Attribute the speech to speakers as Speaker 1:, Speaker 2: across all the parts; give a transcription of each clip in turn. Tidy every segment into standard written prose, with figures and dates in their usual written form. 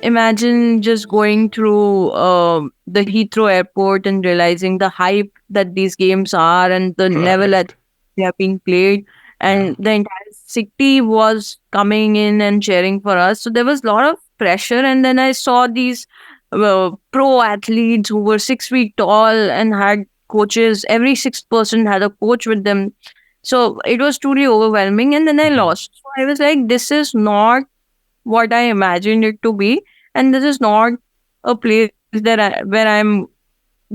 Speaker 1: imagine just going through the Heathrow airport and realizing the hype that these games are and the level that they are being played, and the entire city was coming in and cheering for us. So there was a lot of pressure, and then I saw these pro athletes who were 6 feet tall and had coaches. Every sixth person had a coach with them. So it was truly overwhelming, and then I lost. So I was like, this is not what I imagined it to be, and this is not a place where I'm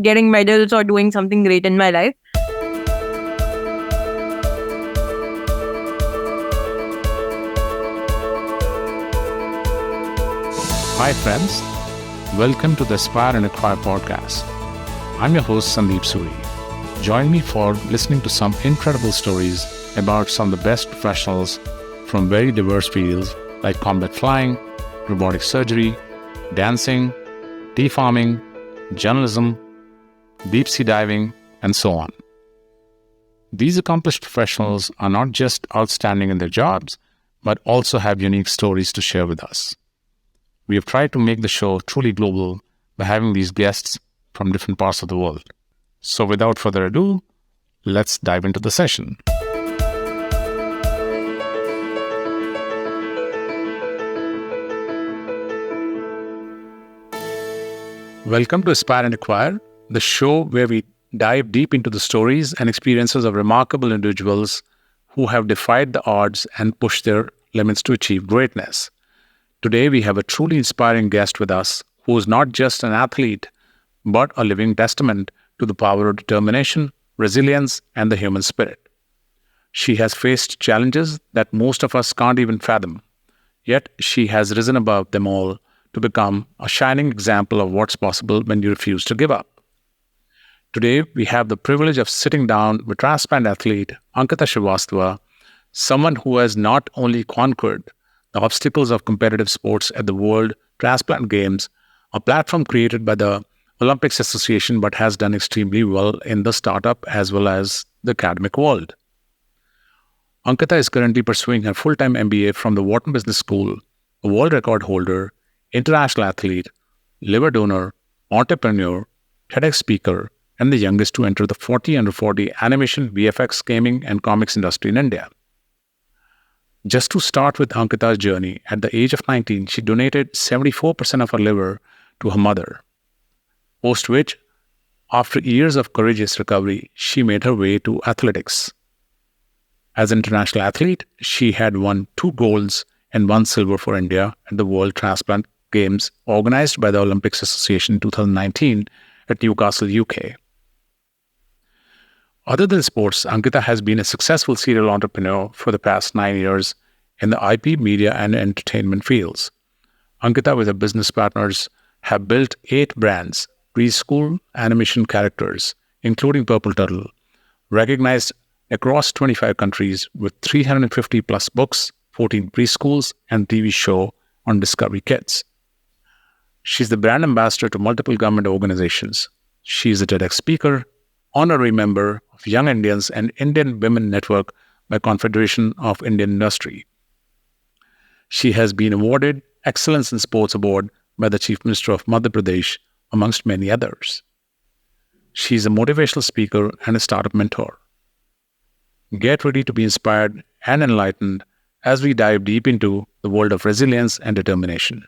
Speaker 1: getting medals or doing something great in my life.
Speaker 2: Hi friends, welcome to the Aspire and Acquire podcast. I'm your host Sandeep Suri. Join me for listening to some incredible stories about some of the best professionals from very diverse fields like combat flying, robotic surgery, dancing, tea farming, journalism, deep sea diving, and so on. These accomplished professionals are not just outstanding in their jobs, but also have unique stories to share with us. We have tried to make the show truly global by having these guests from different parts of the world. So without further ado, let's dive into the session. Welcome to Aspire and Acquire, the show where we dive deep into the stories and experiences of remarkable individuals who have defied the odds and pushed their limits to achieve greatness. Today, we have a truly inspiring guest with us who is not just an athlete, but a living testament to the power of determination, resilience, and the human spirit. She has faced challenges that most of us can't even fathom, yet she has risen above them all to become a shining example of what's possible when you refuse to give up. Today, we have the privilege of sitting down with transplant athlete Ankita Shrivastava, someone who has not only conquered the obstacles of competitive sports at the World Transplant Games, a platform created by the Olympics Association, but has done extremely well in the startup as well as the academic world. Ankita is currently pursuing her full-time MBA from the Wharton Business School, a world record holder, international athlete, liver donor, entrepreneur, TEDx speaker, and the youngest to enter the 40 under 40 animation, VFX, gaming, and comics industry in India. Just to start with Ankita's journey, at the age of 19, she donated 74% of her liver to her mother, post which, after years of courageous recovery, she made her way to athletics. As an international athlete, she had won 2 golds and 1 silver for India at the World Transplant Games organized by the Olympics Association in 2019 at Newcastle, UK. Other than sports, Ankita has been a successful serial entrepreneur for the past 9 years in the IP, media, and entertainment fields. Ankita, with her business partners, have built 8 brands, preschool animation characters, including Purple Turtle, recognized across 25 countries with 350 plus books, 14 preschools, and TV show on Discovery Kids. She's the brand ambassador to multiple government organizations. She is a TEDx speaker, honorary member of Young Indians and Indian Women Network by Confederation of Indian Industry. She has been awarded Excellence in Sports Award by the Chief Minister of Madhya Pradesh, amongst many others. She is a motivational speaker and a startup mentor. Get ready to be inspired and enlightened as we dive deep into the world of resilience and determination.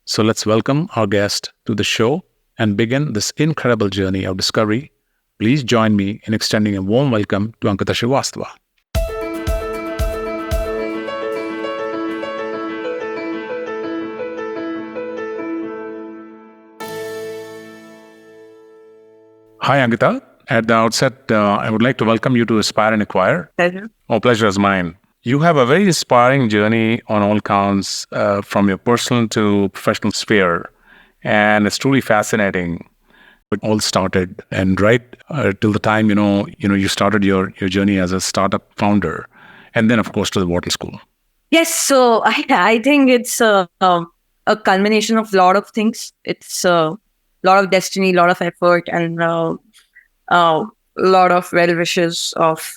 Speaker 2: So let's welcome our guest to the show and begin this incredible journey of discovery. Please join me in extending a warm welcome to Ankita Shrivastava. Hi, Ankita. At the outset, I would like to welcome you to Aspire and Acquire.
Speaker 1: Pleasure.
Speaker 2: Oh, pleasure is mine. You have a very inspiring journey on all counts, from your personal to professional sphere. And it's truly fascinating. It all started, and right till the time you started your journey as a startup founder, and then of course to the Wharton School.
Speaker 1: Yes, so I think it's a culmination of a lot of things. It's a lot of destiny, a lot of effort, and a lot of well wishes of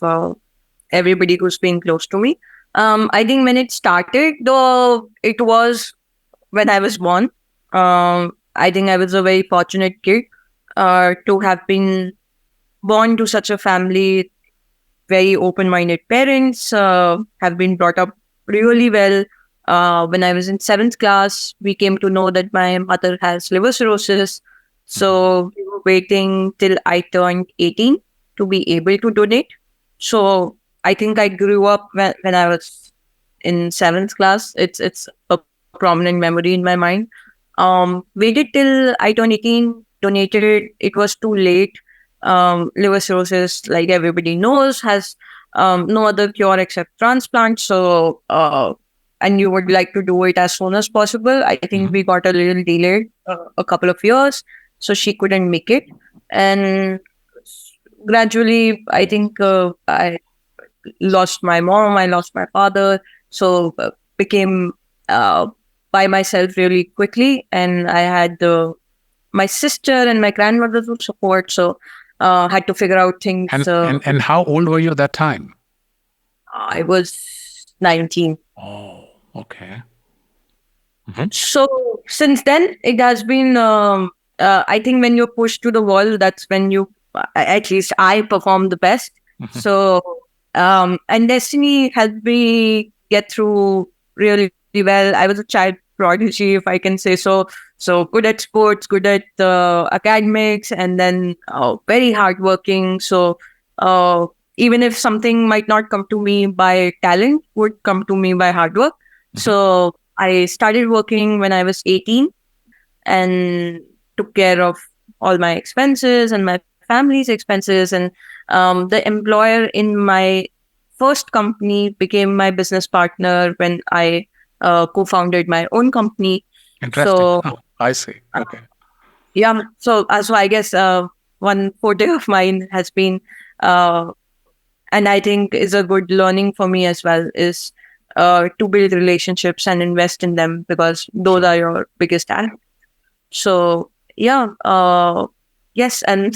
Speaker 1: everybody who's been close to me. I think when it started, though, it was when I was born. I think I was a very fortunate kid to have been born to such a family. Very open-minded parents, have been brought up really well. When I was in seventh class, we came to know that my mother has liver cirrhosis. So we were waiting till I turned 18 to be able to donate. So I think I grew up when I was in seventh class. It's a prominent memory in my mind. Waited till I turned 18, donated. It was too late. Liver cirrhosis, like everybody knows, has no other cure except transplant. So, and you would like to do it as soon as possible. I think we got a little delayed, a couple of years, so she couldn't make it. And gradually, I think I lost my mom, I lost my father, so became uh, by myself really quickly. And I had my sister and my grandmother to support, so had to figure out things.
Speaker 2: And how old were you at that time?
Speaker 1: I was 19.
Speaker 2: Oh, okay.
Speaker 1: So since then, it has been. I think when you're pushed to the wall, that's when you, at least I perform the best. So, and destiny helped me get through really well. I was a child prodigy, if I can say so. So good at sports, good at academics, and then very hardworking. So uh, even if something might not come to me by talent, would come to me by hard work. So I started working when I was 18 and took care of all my expenses and my family's expenses. And the employer in my first company became my business partner when I co-founded my own company.
Speaker 2: Interesting.
Speaker 1: So,
Speaker 2: I see. Okay.
Speaker 1: yeah. So I guess one forte of mine has been, and I think is a good learning for me as well, is to build relationships and invest in them, because those are your biggest assets. So yeah, yes, and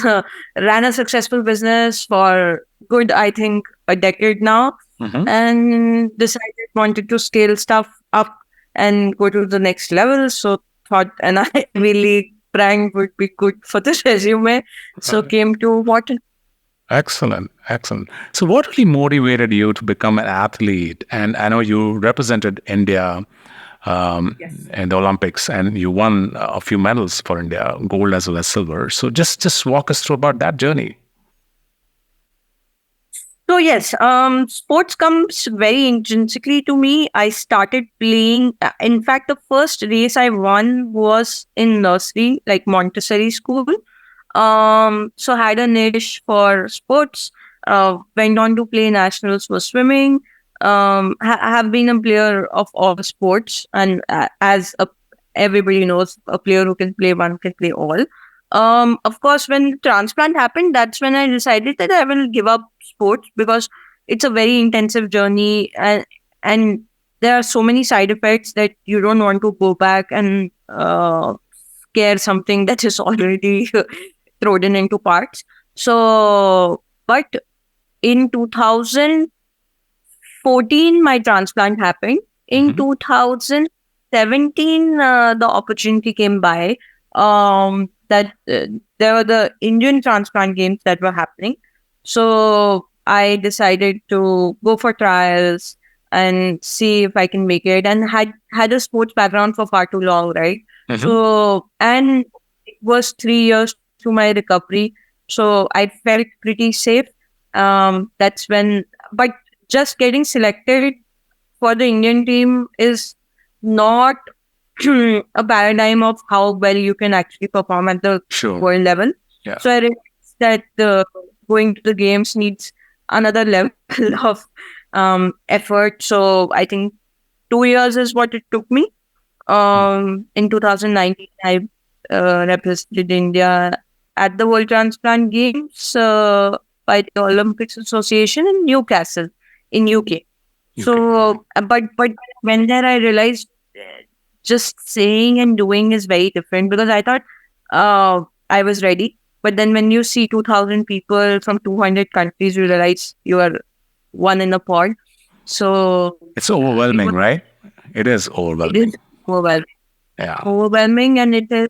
Speaker 1: ran a successful business for good, I think, a decade now, and decided wanted to scale stuff up and go to the next level. So thought an Ivy League brand would be good for the resume. So came to Wharton.
Speaker 2: Excellent, excellent. So, what really motivated you to become an athlete? And I know you represented India in the Olympics, and you won a few medals for India, gold as well as silver. So, just walk us through about that journey.
Speaker 1: So yes, sports comes very intrinsically to me. I started playing. In fact, the first race I won was in nursery, like Montessori school. So had a niche for sports. Went on to play nationals for swimming. Have been a player of all sports, and everybody knows, a player who can play one can play all. Of course, when transplant happened, that's when I decided that I will give up sports, because it's a very intensive journey, and there are so many side effects that you don't want to go back and scare something that is already thrown into parts. So, but in 2014, my transplant happened. In 2017, the opportunity came by, that there were the Indian transplant games that were happening. So I decided to go for trials and see if I can make it, and had a sports background for far too long, right? So, and it was 3 years to my recovery. So I felt pretty safe. That's when, but just getting selected for the Indian team is not a paradigm of how well you can actually perform at the world level.
Speaker 2: Yeah.
Speaker 1: So I realized that going to the games needs another level of effort. So I think 2 years is what it took me. In 2019, I represented India at the World Transplant Games by the Olympics Association in Newcastle, in UK. So, but when there, I realized just saying and doing is very different, because I thought I was ready. But then when you see 2,000 people from 200 countries, you realize you are one in a pod. So
Speaker 2: it's overwhelming, right? It is overwhelming.
Speaker 1: It is overwhelming.
Speaker 2: Yeah.
Speaker 1: overwhelming, and it is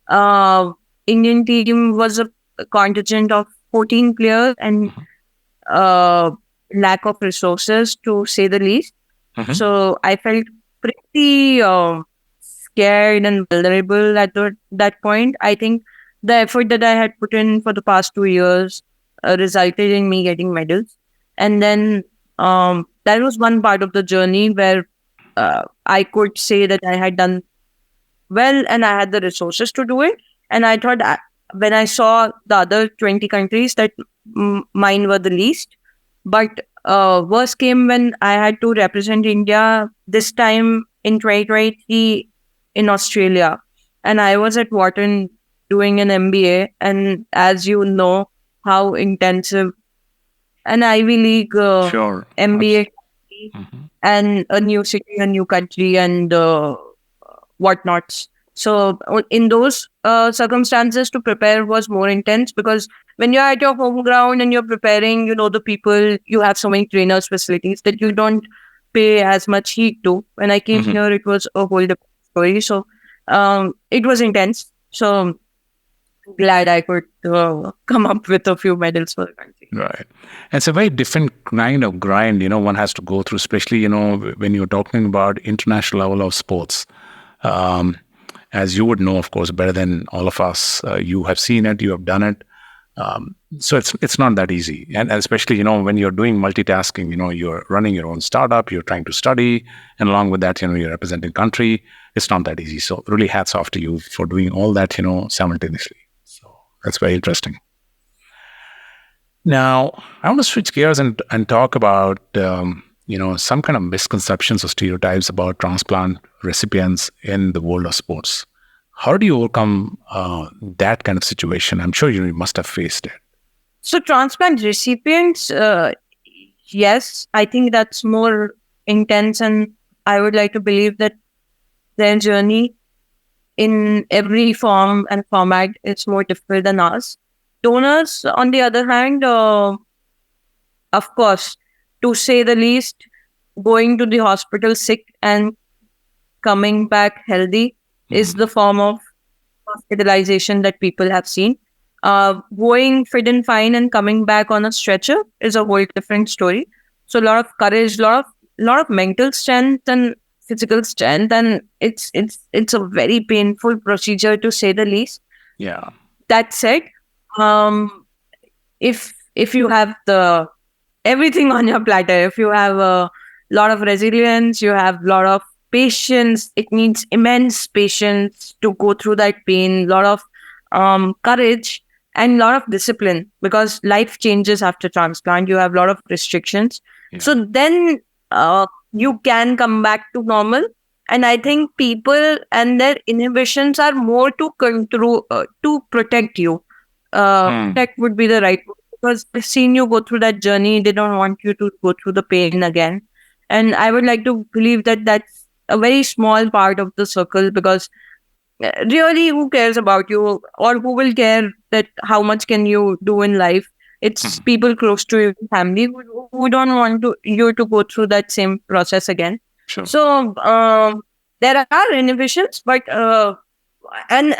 Speaker 1: uh, Indian team was a contingent of 14 players and
Speaker 2: Mhm.
Speaker 1: uh, lack of resources, to say the least.
Speaker 2: Mhm.
Speaker 1: So I felt pretty scared and vulnerable at that point. I think the effort that I had put in for the past 2 years resulted in me getting medals. And then that was one part of the journey where I could say that I had done well and I had the resources to do it. And I thought when I saw the other 20 countries that mine were the least. But worst came when I had to represent India this time in 2023 in Australia. And I was at Wharton doing an MBA. And as you know, how intensive an Ivy League
Speaker 2: Sure.
Speaker 1: MBA can be,
Speaker 2: Mhm.
Speaker 1: and a new city, a new country, and whatnots. So in those circumstances, to prepare was more intense because when you're at your home ground and you're preparing, you know the people, you have so many trainers, facilities that you don't pay as much heed to. When I came
Speaker 2: Mhm.
Speaker 1: here, it was a whole different story. So it was intense. So glad I could come up with a few medals for the country.
Speaker 2: Right. And it's a very different kind of grind, one has to go through, especially, when you're talking about international level of sports. Um, as you would know, of course, better than all of us, you have seen it, you have done it. So it's not that easy. And especially, when you're doing multitasking, you're running your own startup, you're trying to study, and along with that, you're representing country. It's not that easy. So really hats off to you for doing all that, simultaneously. So that's very interesting. Now, I want to switch gears and talk about some kind of misconceptions or stereotypes about transplant recipients in the world of sports. How do you overcome that kind of situation? I'm sure you must have faced it.
Speaker 1: So transplant recipients, yes, I think that's more intense, and I would like to believe that their journey in every form and format is more difficult than ours. Donors, on the other hand, of course, to say the least, going to the hospital sick and coming back healthy is
Speaker 2: Mhm.
Speaker 1: the form of hospitalization that people have seen. Going fit and fine and coming back on a stretcher is a whole different story. So a lot of courage, lot of mental strength and physical strength, and it's a very painful procedure to say the least.
Speaker 2: Yeah.
Speaker 1: That said, if you have the everything on your platter, if you have a lot of resilience, you have a lot of patience. It needs immense patience to go through that pain, lot of courage, and lot of discipline because life changes after transplant. You have a lot of restrictions.
Speaker 2: Yeah.
Speaker 1: So then you can come back to normal. And I think people and their inhibitions are more to control, to protect you.
Speaker 2: Hmm.
Speaker 1: Protect would be the right word because they've seen you go through that journey. They don't want you to go through the pain again. And I would like to believe that that's a very small part of the circle because really, who cares about you or who will care that how much can you do in life? It's
Speaker 2: Mhm.
Speaker 1: people close to your family who don't want you to go through that same process again.
Speaker 2: Sure.
Speaker 1: So there are inhibitions, but and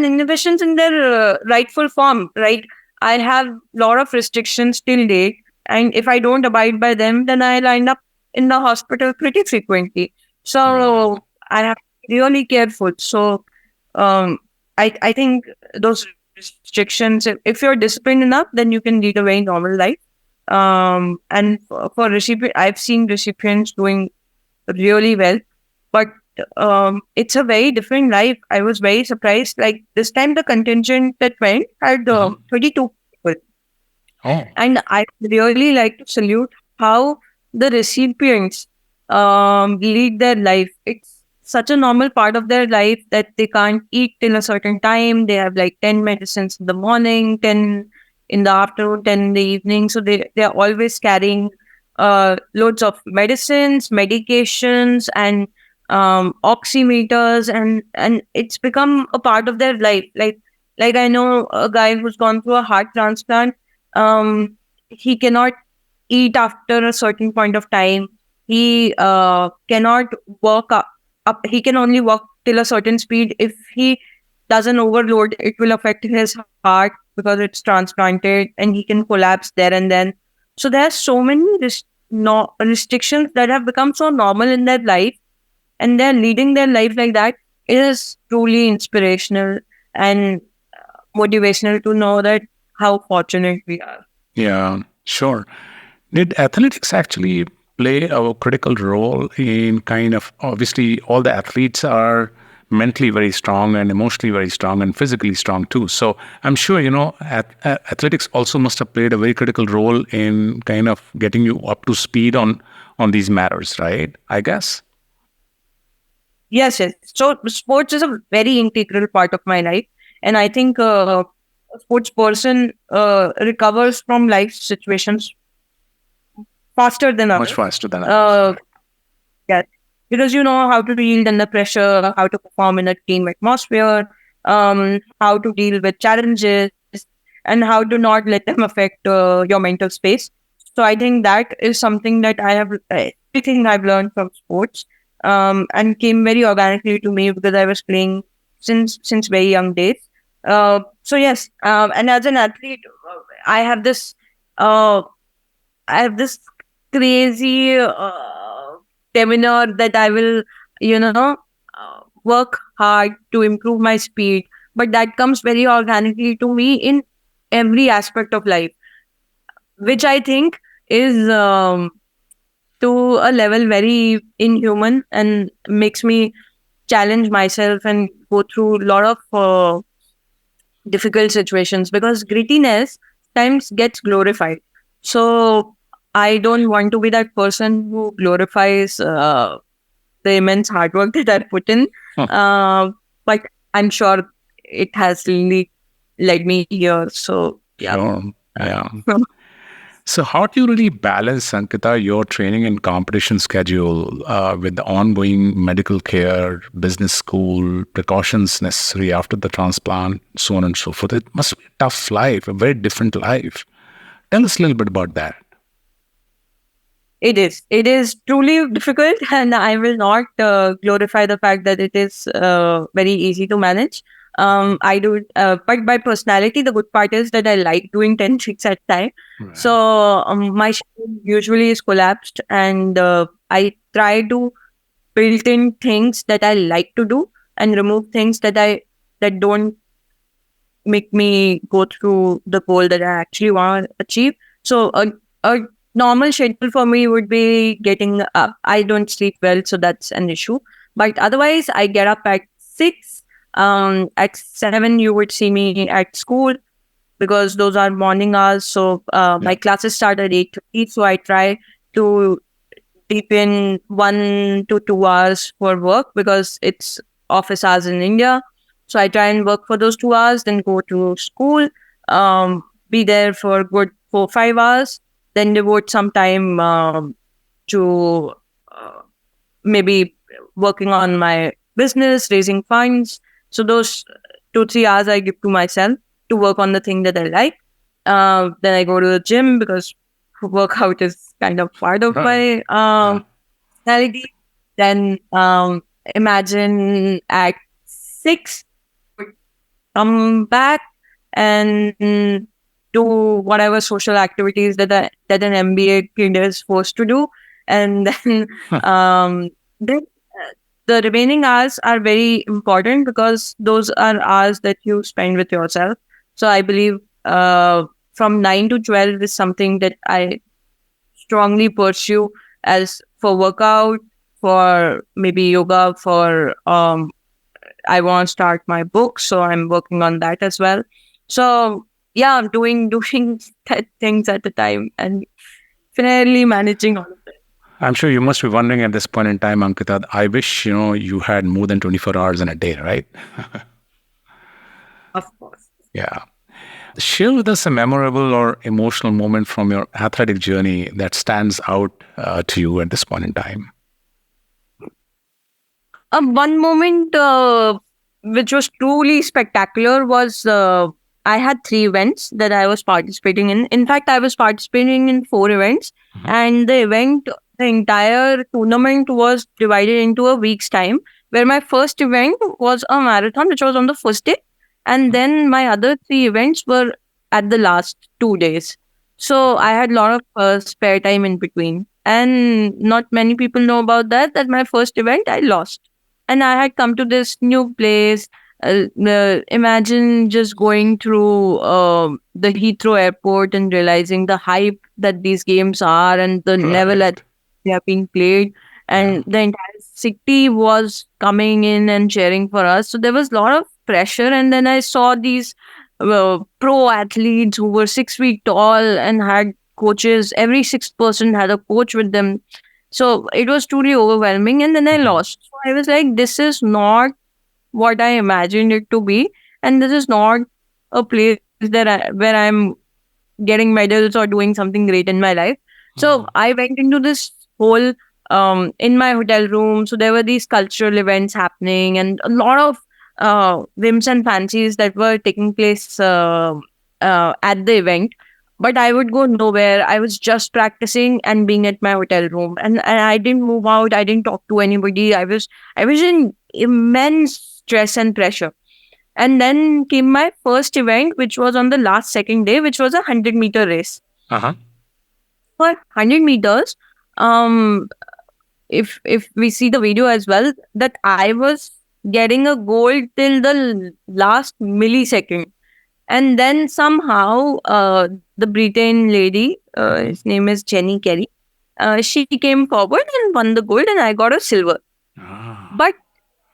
Speaker 1: inhibitions in their rightful form, right? I have lot of restrictions till date, and if I don't abide by them, then I'll end up in the hospital pretty frequently.
Speaker 2: Right.
Speaker 1: So I have to be really careful. So um, I think those restrictions, if you're disciplined enough, then you can lead a very normal life. And for recipient, I've seen recipients doing really well, but it's a very different life. I was very surprised. Like this time, the contingent that went had
Speaker 2: Mhm.
Speaker 1: 22 people,
Speaker 2: Oh.
Speaker 1: and I really like to salute how the recipients lead their life. It's such a normal part of their life that they can't eat till a certain time. They have like 10 medicines in the morning, 10 in the afternoon, 10 in the evening. So they're always carrying loads of medicines, medications, and oximeters, and it's become a part of their life. Like I know a guy who's gone through a heart transplant. He cannot eat after a certain point of time. He cannot walk up. He can only walk till a certain speed. If he doesn't overload, it will affect his heart because it's transplanted and he can collapse there and then. So there are so many restrictions that have become so normal in their life, and they're leading their life like that. It is truly inspirational and motivational to know that how fortunate we are.
Speaker 2: Yeah, sure. Did athletics actually play a critical role in kind of, obviously, all the athletes are mentally very strong and emotionally very strong and physically strong too. So I'm sure, athletics also must have played a very critical role in kind of getting you up to speed on these matters, right? I guess.
Speaker 1: Yes, yes. So sports is a very integral part of my life, and I think a sports person recovers from life situations faster than
Speaker 2: Much
Speaker 1: others.
Speaker 2: faster than others,
Speaker 1: Uh,
Speaker 2: right?
Speaker 1: yeah, because you know how to deal under pressure, how to perform in a team atmosphere, how to deal with challenges, and how to not let them affect your mental space. So I think that is something that everything I've learned from sports, and came very organically to me because I was playing since very young days. So yes, and as an athlete, I have this uh, I have this crazy demeanor that I will, work hard to improve my speed. But that comes very organically to me in every aspect of life, which I think is to a level very inhuman and makes me challenge myself and go through a lot of difficult situations because grittiness times gets glorified. So I don't want to be that person who glorifies the immense hard work that I put in.
Speaker 2: Huh.
Speaker 1: But I'm sure it has really led me here. So yeah.
Speaker 2: Sure. Yeah. So, how do you really balance, Ankita, your training and competition schedule with the ongoing medical care, business school, precautions necessary after the transplant, so on and so forth? It must be a tough life, a very different life. Tell us a little bit about that.
Speaker 1: It is. It is truly difficult, and I will not glorify the fact that it is very easy to manage. I do, but by personality, the good part is that I like doing 10 tricks at a time.
Speaker 2: Right.
Speaker 1: So my schedule usually is collapsed, and I try to build in things that I like to do and remove things that don't make me go through the goal that I actually want to achieve. So a normal schedule for me would be getting up. I don't sleep well, so that's an issue. But otherwise, I get up at 6. At 7, you would see me at school because those are morning hours. So my classes start at 8:30. So I try to deep in 1 to 2 hours for work because it's office hours in India. So I try and work for those 2 hours, then go to school, be there for good 4 5 hours, then devote some time to maybe working on my business, raising funds. So those 2 3 hours I give to myself to work on the thing that I like. Then I go to the gym because workout is kind of part of my personality. Then imagine at 6, come back and do whatever social activities that an MBA kid is forced to do, and then the remaining hours are very important because those are hours that you spend with yourself. So I believe from 9 to 12 is something that I strongly pursue as for workout, for maybe yoga, for I want to start my book, so I'm working on that as well. So yeah, I'm doing things at a time and finally managing all of it.
Speaker 2: I'm sure you must be wondering at this point in time, Ankita, I wish, you had more than 24 hours in a day, right?
Speaker 1: Of course.
Speaker 2: Yeah. Share with us a memorable or emotional moment from your athletic journey that stands out to you at this point in time.
Speaker 1: One moment which was truly spectacular was I had 3 events that I was participating in. In fact, I was participating in 4 events, and the entire tournament was divided into a week's time where my first event was a marathon, which was on the first day, and then my other three events were at the last 2 days. So I had a lot of spare time in between, and not many people know about that. That my first event I lost, and I had come to this new place. Imagine just going through the Heathrow airport and realizing the hype that these games are and the level at
Speaker 2: Right.
Speaker 1: they are being played,
Speaker 2: Yeah.
Speaker 1: and the entire city was coming in and cheering for us. So there was a lot of pressure, and then I saw these pro athletes who were 6 feet tall and had coaches. Every sixth person had a coach with them. So it was truly overwhelming, and then I
Speaker 2: Mhm.
Speaker 1: lost. So I was like, this is not what I imagined it to be, and this is not a place where I'm getting medals or doing something great in my life. So
Speaker 2: Mhm.
Speaker 1: I went into this whole in my hotel room. So there were these cultural events happening and a lot of whims and fancies that were taking place at the event. But I would go nowhere. I was just practicing and being at my hotel room, and I didn't move out. I didn't talk to anybody. I was in immense stress and pressure. And then came my first event, which was on the last second day, which was a 100-meter race.
Speaker 2: Uh-huh.
Speaker 1: For 100 meters, um, if we see the video as well, that I was getting a gold till the last millisecond. And then somehow, the Britain lady, his
Speaker 2: Mhm.
Speaker 1: name is Jenny Kerry, she came forward and won the gold, and I got a silver.
Speaker 2: Ah.
Speaker 1: But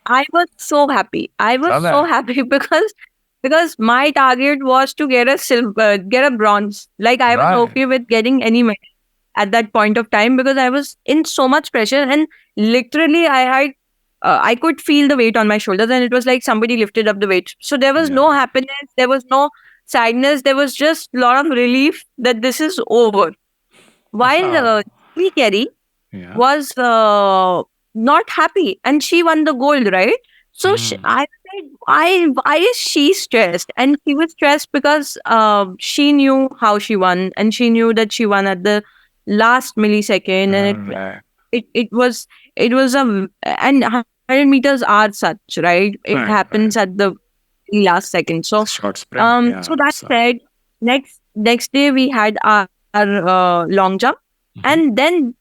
Speaker 1: I was so happy. I was
Speaker 2: Love
Speaker 1: so
Speaker 2: that.
Speaker 1: happy because my target was to get a silver, get a bronze. Like I was
Speaker 2: Right.
Speaker 1: okay with getting any medal at that point of time because I was in so much pressure, and literally I could feel the weight on my shoulders, and it was like somebody lifted up the weight. So there was
Speaker 2: Yeah.
Speaker 1: no happiness, there was no sadness, there was just a lot of relief that this is over. While
Speaker 2: Wow.
Speaker 1: Lee Carey
Speaker 2: Yeah.
Speaker 1: was not happy and she won the gold, right? So
Speaker 2: Mm.
Speaker 1: I said, why is she stressed? And she was stressed because she knew how she won, and she knew that she won at the last millisecond, and
Speaker 2: All
Speaker 1: it
Speaker 2: right.
Speaker 1: it, it was it was and 100 meters are such, right? It
Speaker 2: Right. Right.
Speaker 1: happens at the last second.
Speaker 2: It's a
Speaker 1: So
Speaker 2: short sprint.
Speaker 1: so
Speaker 2: Yeah.
Speaker 1: that
Speaker 2: So.
Speaker 1: said, next day we had our long jump, and
Speaker 2: Mhm.
Speaker 1: then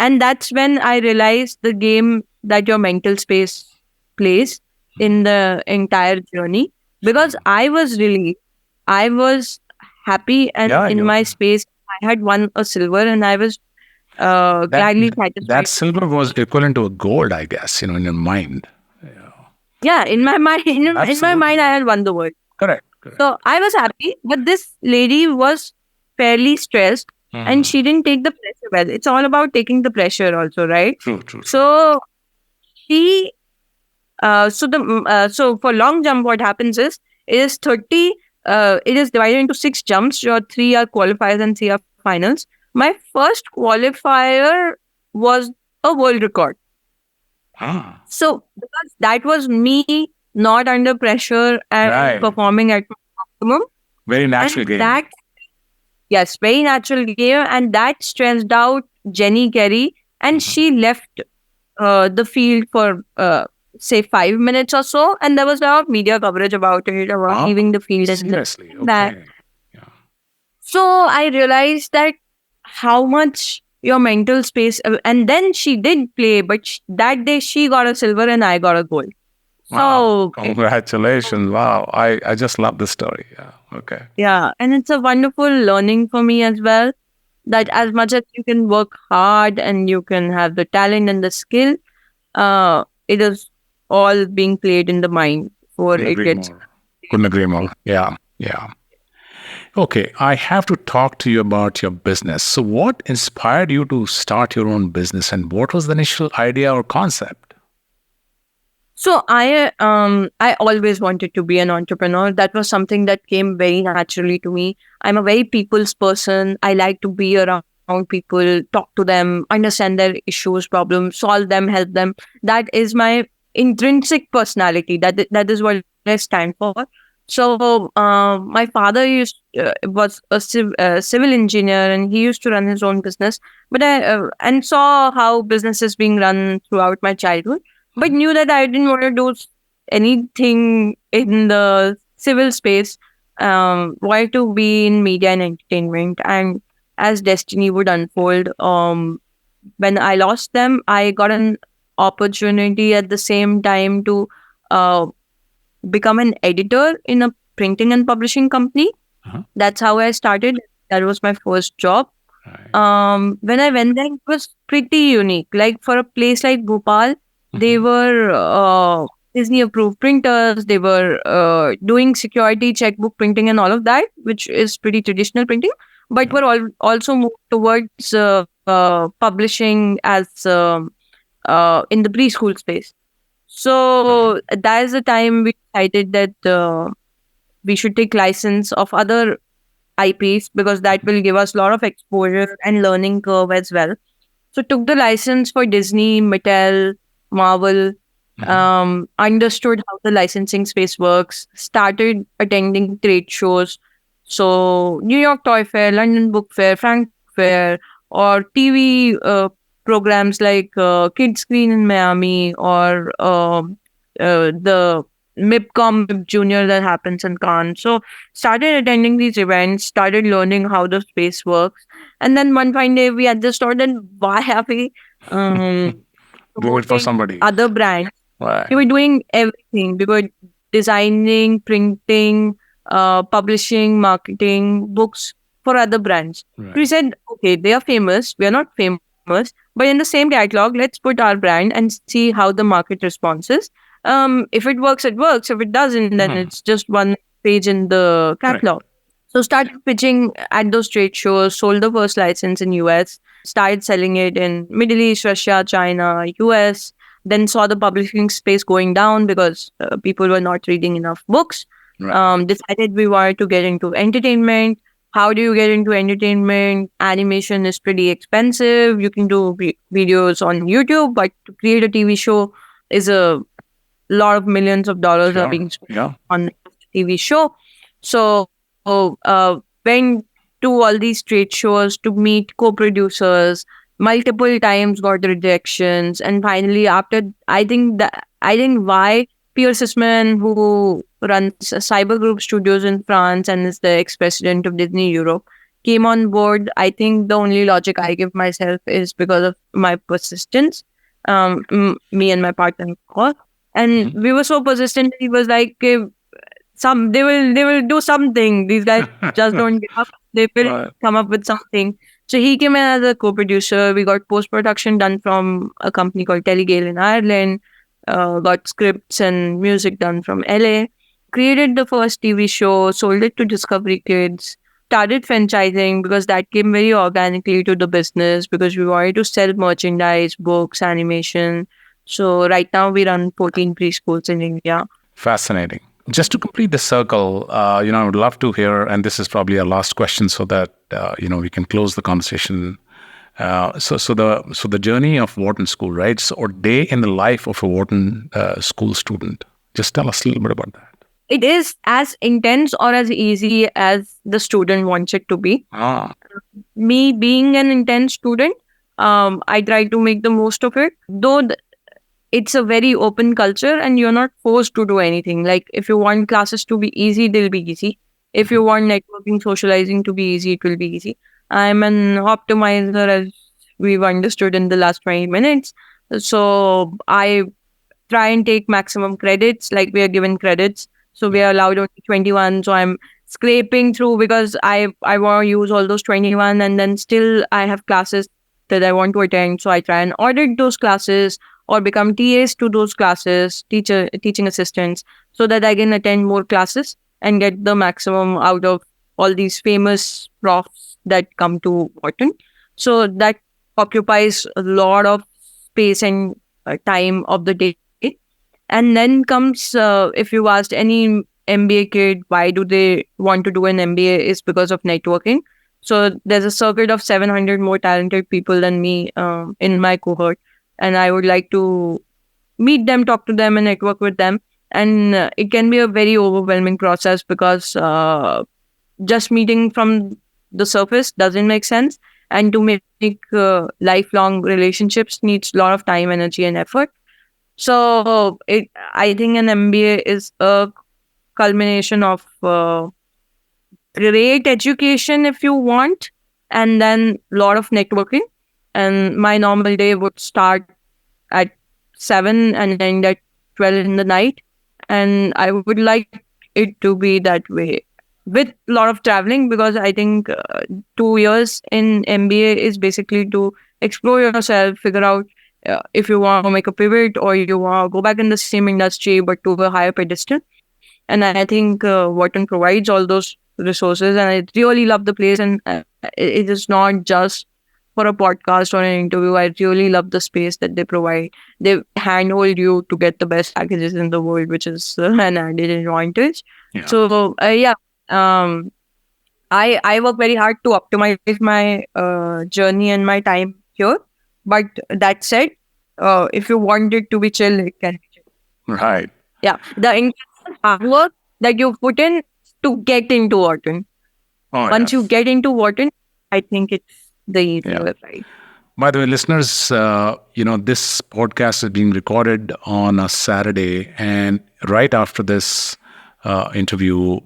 Speaker 1: and that's when I realized the game that your mental space plays in the entire journey. Because
Speaker 2: Sure.
Speaker 1: I was happy and
Speaker 2: Yeah.
Speaker 1: in
Speaker 2: You.
Speaker 1: my space. I had won a silver, and I was
Speaker 2: That
Speaker 1: gladly
Speaker 2: that
Speaker 1: satisfied.
Speaker 2: silver was equivalent to a gold, I guess. In your mind. Yeah.
Speaker 1: Yeah, in my mind, in my mind,
Speaker 2: Absolutely.
Speaker 1: I had won the world.
Speaker 2: Correct. Correct.
Speaker 1: So I was happy, but this lady was fairly stressed, and
Speaker 2: Mhm.
Speaker 1: she didn't take the pressure well. It's all about taking the pressure, also, right?
Speaker 2: True. True. True.
Speaker 1: So she, so for long jump, what happens is it is 30. It is divided into six jumps. Your three are qualifiers and three are finals. My first qualifier was a world record.
Speaker 2: Ah.
Speaker 1: So because that was me not under pressure and
Speaker 2: Right.
Speaker 1: performing at my optimum,
Speaker 2: Very natural
Speaker 1: and
Speaker 2: game.
Speaker 1: that, yes, very natural game, and that stressed out Jenny Kerry, and
Speaker 2: Mhm.
Speaker 1: she left the field for say 5 minutes or so, and there was a lot of media coverage about it, about
Speaker 2: Ah.
Speaker 1: leaving the field
Speaker 2: Seriously.
Speaker 1: and that.
Speaker 2: Okay. Yeah.
Speaker 1: So I realized that how much your mental space, and then she did play, but that day she got a silver and I got a gold.
Speaker 2: Wow.
Speaker 1: So
Speaker 2: Congratulations. Wow. I just love the story. Yeah. Okay.
Speaker 1: yeah, and it's a wonderful learning for me as well. That
Speaker 2: Yeah.
Speaker 1: as much as you can work hard and you can have the talent and the skill, it is all being played in the mind before
Speaker 2: Couldn't
Speaker 1: it
Speaker 2: agree
Speaker 1: gets.
Speaker 2: more. Couldn't agree more. Yeah. Yeah. Okay. I have to talk to you about your business. So, what inspired you to start your own business and what was the initial idea or concept?
Speaker 1: So I always wanted to be an entrepreneur. That was something that came very naturally to me. I'm a very people's person. I like to be around people, talk to them, understand their issues, problems, solve them, help them. That is my intrinsic personality. That is what I stand for. So my father was a civil engineer, and he used to run his own business. But I and saw how business is being run throughout my childhood. but knew that I didn't want to do anything in the civil space. Wanted to be in media and entertainment, and as destiny would unfold, when I lost them, I got an opportunity at the same time to uh, become an editor in a printing and publishing company.
Speaker 2: Uh-huh.
Speaker 1: That's how I started. That was my first job.
Speaker 2: Right.
Speaker 1: When I went there, it was pretty unique. Like for a place like Bhopal, they
Speaker 2: Mhm.
Speaker 1: were Disney approved printers. They were doing security checkbook printing and all of that, which is pretty traditional printing. But
Speaker 2: Yeah.
Speaker 1: were also moved towards publishing as in the preschool space.
Speaker 2: Right.
Speaker 1: So that is the time we decided that we should take license of other IPs because that will give us a lot of exposure and learning curve as well. So took the license for Disney, Mattel, Marvel,
Speaker 2: Mhm.
Speaker 1: understood how the licensing space works, started attending trade shows. So New York Toy Fair, London Book Fair, Frank Fair, or TV programs like Kids Screen in Miami or the MIPCOM Junior that happens in Cannes. So started attending these events, started learning how the space works. And then one fine day we had just thought that why have we
Speaker 2: Do it for
Speaker 1: promoting
Speaker 2: somebody.
Speaker 1: other brands? We
Speaker 2: Right.
Speaker 1: were doing everything. We were designing, printing, publishing, marketing books for other brands. So we
Speaker 2: Right.
Speaker 1: said, okay, they are famous. We are not famous, but in the same catalog, let's put our brand and see how the market responses. If it works, it works. If it doesn't, then
Speaker 2: Mhm.
Speaker 1: it's just one page in the
Speaker 2: Correct.
Speaker 1: catalog. So started pitching at those trade shows, sold the first license in US, started selling it in Middle East, Russia, China, US, then saw the publishing space going down because people were not reading enough books.
Speaker 2: Right.
Speaker 1: Decided we wanted to get into entertainment. How do you get into entertainment? Animation is pretty expensive. You can do videos on YouTube, but to create a TV show is a lot of millions of dollars are
Speaker 2: Sure.
Speaker 1: being spent
Speaker 2: Yeah.
Speaker 1: on the TV show. So went to all these trade shows to meet co-producers. Multiple times got rejections, and finally, after I think why Pierre Sisman, who runs Cyber Group Studios in France and is the ex-president of Disney Europe, came on board. I think the only logic I give myself is because of my persistence. Me and my partner, of course, and
Speaker 2: Mhm.
Speaker 1: we were so persistent. He was like, they will do something. These guys just don't give up. They will
Speaker 2: Right.
Speaker 1: come up with something. So he came in as a co-producer. We got post-production done from a company called Telegale in Ireland. Got scripts and music done from LA. Created the first TV show. Sold it to Discovery Kids. Started franchising because that came very organically to the business because we wanted to sell merchandise, books, animation. So right now we run 14 preschools in India.
Speaker 2: Fascinating. Just to complete the circle, I would love to hear, and this is probably our last question, so that we can close the conversation. So the journey of Wharton School, right? So a day in the life of a Wharton school student. Just tell us a little bit about that.
Speaker 1: It is as intense or as easy as the student wants it to be.
Speaker 2: Ah,
Speaker 1: Me being an intense student, I try to make the most of it. Though it's a very open culture and you're not forced to do anything. Like if you want classes to be easy, they'll be easy. If you want networking, socializing to be easy, it will be easy. I'm an optimizer, as we've understood in the last 20 minutes. So I try and take maximum credits. Like we are given credits, so we
Speaker 2: yeah.
Speaker 1: are allowed only 21. So I'm scraping through because I want to use all those 21, and then still I have classes that I want to attend. So I try and audit those classes or become TAs to those classes, teaching assistants, so that I can attend more classes and get the maximum out of all these famous profs that come to Wharton. So that occupies a lot of space and time of the day. And then comes, if you asked any MBA kid, why do they want to do an MBA? Is because of networking. So there's a circuit of 700 more talented people than me in my cohort. And I would like to meet them, talk to them, and network with them. And it can be a very overwhelming process because just meeting from the surface doesn't make sense. And to make lifelong relationships needs a lot of time, energy, and effort. So I think an MBA is a culmination of great education if you want, and then a lot of networking. And my normal day would start at 7 and end at 12 in the night. And I would like it to be that way with a lot of traveling, because I think 2 years in MBA is basically to explore yourself, figure out if you want to make a pivot or you want to go back in the same industry but to a higher pedestal. And I think Wharton provides all those resources, and I really love the place. And it is not just for a podcast or an interview. I really love the space that they provide. They handhold you to get the best packages in the world, which is an added advantage.
Speaker 2: Yeah.
Speaker 1: So yeah, um, I work very hard to optimize my journey and my time here. But that said, if you want it to be chill, it can be chill.
Speaker 2: Right.
Speaker 1: Yeah, the intense hard work that you put in to get into Wharton.
Speaker 2: Oh,
Speaker 1: Once you
Speaker 2: yes.
Speaker 1: get into Wharton, I think it's the
Speaker 2: Yeah.
Speaker 1: easier ride.
Speaker 2: By the way, listeners, this podcast is being recorded on a Saturday, and right after this interview,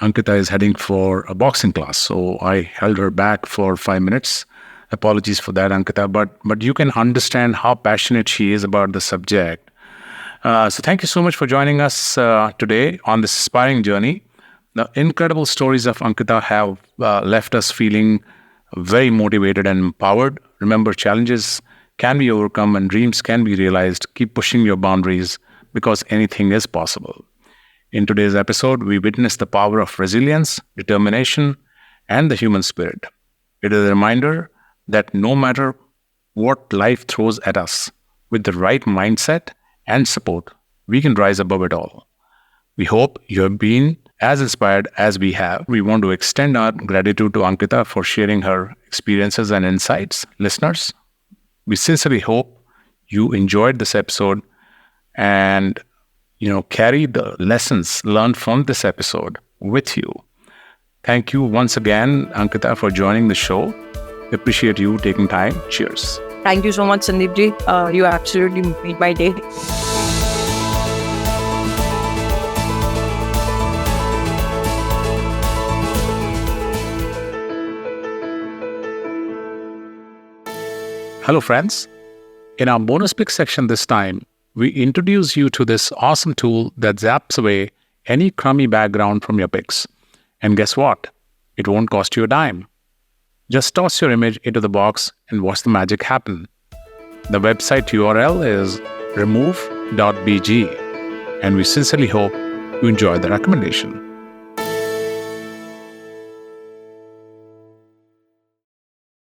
Speaker 2: Ankita is heading for a boxing class. So I held her back for 5 minutes. Apologies for that, Ankita, but you can understand how passionate she is about the subject. So thank you so much for joining us today on this inspiring journey. The incredible stories of Ankita have left us feeling very motivated and empowered. Remember, challenges can be overcome and dreams can be realized. Keep pushing your boundaries because anything is possible. In today's episode, we witnessed the power of resilience, determination, and the human spirit. It is a reminder that no matter what life throws at us, with the right mindset and support, we can rise above it all. We hope you have been as inspired as we have. We want to extend our gratitude to Ankita for sharing her experiences and insights. Listeners, we sincerely hope you enjoyed this episode and carry the lessons learned from this episode with you. Thank you once again, Ankita, for joining the show. Appreciate you taking time. Cheers.
Speaker 1: Thank you so much, Sandeep ji. You absolutely made my day.
Speaker 2: Hello, friends. In our bonus pick section this time, we introduce you to this awesome tool that zaps away any crummy background from your pics. And guess what? It won't cost you a dime. Just toss your image into the box and watch the magic happen. The website URL is remove.bg, and we sincerely hope you enjoy the recommendation.